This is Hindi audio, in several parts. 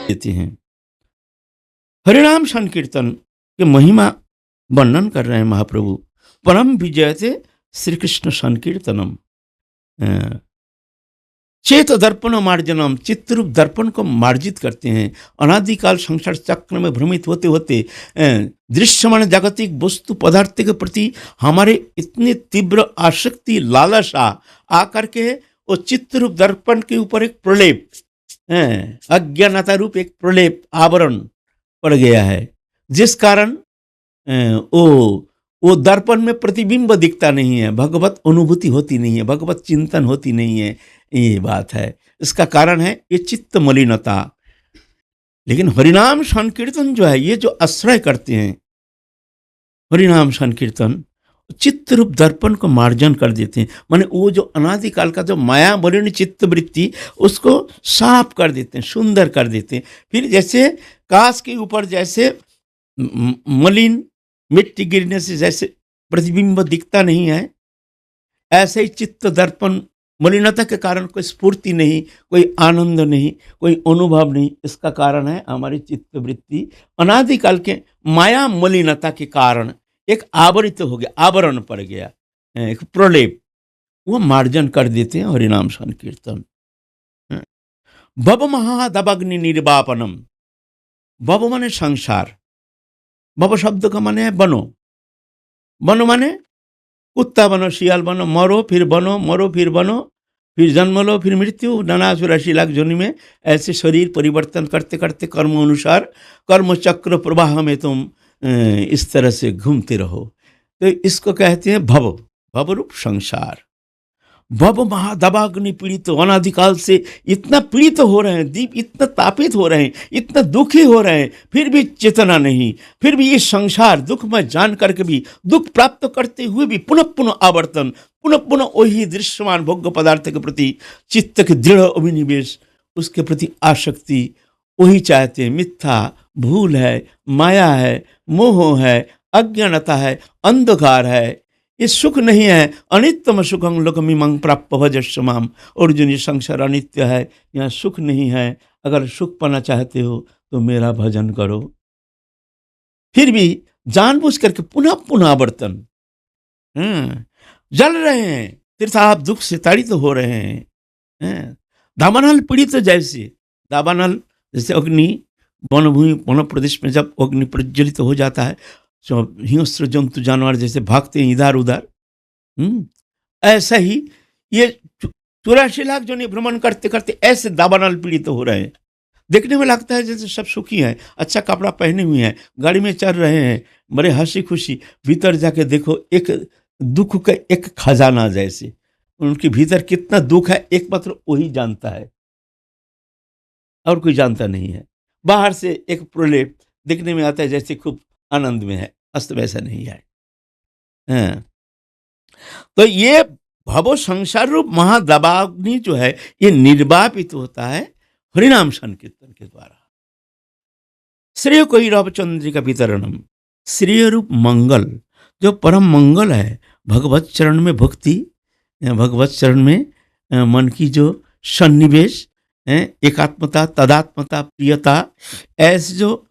देते हैं। हरिनाम संकीर्तन के महिमा वर्णन कर रहे हैं महाप्रभु। परम विजयते श्री कृष्ण संकीर्तनम। अ, चेत दर्पण मार्जनम, चित्तरूप दर्पण को मार्जित करते हैं। अनादिकाल संसार चक्र में भ्रमित होते होते दृश्यमान जागतिक वस्तु पदार्थ के प्रति हमारे इतनी तीव्र आसक्ति लालसा आकर के वो चित्तरूप दर्पण के ऊपर एक प्रलेप, अज्ञानता रूप एक प्रलेप आवरण पड़ गया है, जिस कारण वो दर्पण में प्रतिबिंब दिखता नहीं है, भगवत अनुभूति होती नहीं है, भगवत चिंतन होती नहीं है। ये बात है, इसका कारण है ये चित्त मलिनता। लेकिन हरिनाम संकीर्तन जो है, ये जो आश्रय करते हैं, हरिनाम संकीर्तन चित्त रूप दर्पण को मार्जन कर देते हैं। माने वो जो अनादिकाल का जो माया मलिन चित्त वृत्ति, उसको साफ कर देते हैं, सुंदर कर देते हैं। फिर जैसे कांच के ऊपर जैसे मलिन मिट्टी गिरने से जैसे प्रतिबिंब दिखता नहीं है, ऐसे ही चित्त दर्पण मलिनता के कारण कोई स्फूर्ति नहीं, कोई आनंद नहीं, कोई अनुभव नहीं। इसका कारण है हमारी चित्त वृत्ति अनादिकाल के माया मलिनता के कारण एक आवरित हो गया, आवरण पड़ गया, एक प्रलेप, वो मार्जन कर देते हैं हरिनाम संकीर्तन। भव महादबग्नि निर्वापनम। भव माने संसार, भव शब्द का माने है बनो। बनो माने कुत्ता बनो, शियाल बनो, मरो फिर बनो, मरो फिर बनो, फिर जन्म लो, फिर मृत्यु, 89 लाख जोनि में ऐसे शरीर परिवर्तन करते करते कर्म अनुसार कर्म चक्र प्रवाह में तुम इस तरह से घूमते रहो। तो इसको कहते हैं भव, भव रूप संसार। भव महादबाग्नि पीड़ित, अनादिकाल से इतना पीड़ित हो रहे हैं, दीप इतना तापित हो रहे हैं, इतना दुखी हो रहे हैं, फिर भी चेतना नहीं, फिर भी ये संसार दुख में जान करके भी, दुख प्राप्त करते हुए भी पुनः पुनः आवर्तन, पुनः पुनः वही दृश्यमान भोग्य पदार्थ के प्रति चित्त के दृढ़ अभिनिवेश, उसके प्रति आसक्ति, वही चाहते हैं। मिथ्या, भूल है, माया है, मोह है, अज्ञानता है, अंधकार है, ये सुख नहीं है। अनित्यम सुखं लोकमिमं प्राप्य भजस्व माम। अर्जुन, ये संसार अनित्य है, यहाँ सुख नहीं है। अगर सुख पाना चाहते हो तो मेरा भजन करो। फिर भी जानबूझ करके पुनः पुनः आवर्तन, जल रहे हैं, तीर्थाप दुख से ताड़ित हो रहे हैं। दावानल पीड़ित जैसे, दावानल जैसे अग्नि, वनभूमि वन प्रदेश में जब अग्नि प्रज्वलित हो जाता है, जो हिंस्र जंतु जानवर जैसे भागते हैं इधर उधर, ऐसा ही ये 84 लाख जो नहीं भ्रमण करते करते ऐसे दावानल पीड़ित हो रहे हैं। देखने में लगता है जैसे सब सुखी हैं, अच्छा कपड़ा पहने हुए हैं, गाड़ी में चल रहे हैं, बड़े हंसी खुशी। भीतर जाके देखो एक दुख का एक खजाना, जैसे उनके भीतर कितना दुख है एकमात्र वही जानता है, और कोई जानता नहीं है। बाहर से एक प्रलेप देखने में आता है जैसे खूब आनंद में है, अस्त वैसा नहीं है। तो ये भव संसार रूप महादबाग्नि जो है, ये निर्वापित होता है हरिनाम संकीर्तन के द्वारा। श्रेय कोई रव चंद्रिका वितरणम, श्रेय रूप मंगल, जो परम मंगल है, भगवत चरण में भक्ति, भगवत चरण में मन की जो सन्निवेश, एकात्मता, तदात्मता, प्रियता, ऐसी जो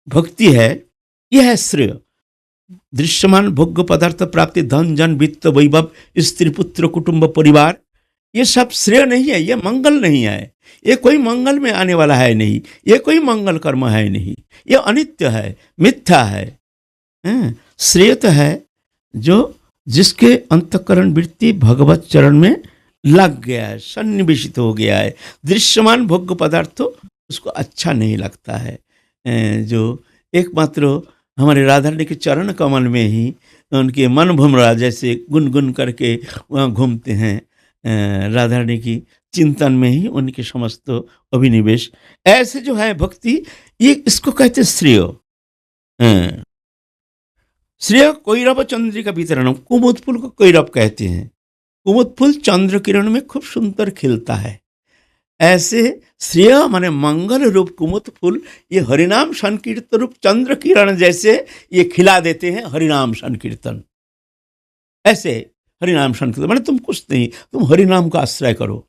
भक्ति है, यह है श्रेय। दृश्यमान भोग्य पदार्थ प्राप्ति, धन जन वित्त वैभव, स्त्री पुत्र कुटुंब परिवार, ये सब श्रेय नहीं है, ये मंगल नहीं है, ये कोई मंगल में आने वाला है नहीं, ये कोई मंगल कर्म है नहीं, ये अनित्य है, मिथ्या है। श्रेय तो है जो जिसके अंतःकरण वृत्ति भगवत चरण में लग गया है, सन्निवेशित हो गया है। दृश्यमान भोग्य पदार्थ तो उसको अच्छा नहीं लगता है। जो एकमात्र हमारे राधा रानी के चरण कमल में ही उनके मन भमरा जैसे गुनगुन करके वहाँ घूमते हैं, राधा रानी की चिंतन में ही उनके समस्त अभिनिवेश, ऐसे जो है भक्ति, ये इसको कहते हैं श्रेय। श्रेय कोइरव चंद्रिका वितरणम, कुमुद फूल को कोइरव कहते हैं। कुमुद फूल चंद्र किरण में खूब सुंदर खिलता है, ऐसे श्रेय माने मंगल रूप कुमुद फूल, ये हरिनाम संकीर्तन रूप चंद्र किरण जैसे ये खिला देते हैं हरिनाम संकीर्तन। ऐसे हरिनाम संकीर्तन माने तुम कुछ नहीं, तुम हरिनाम का आश्रय करो,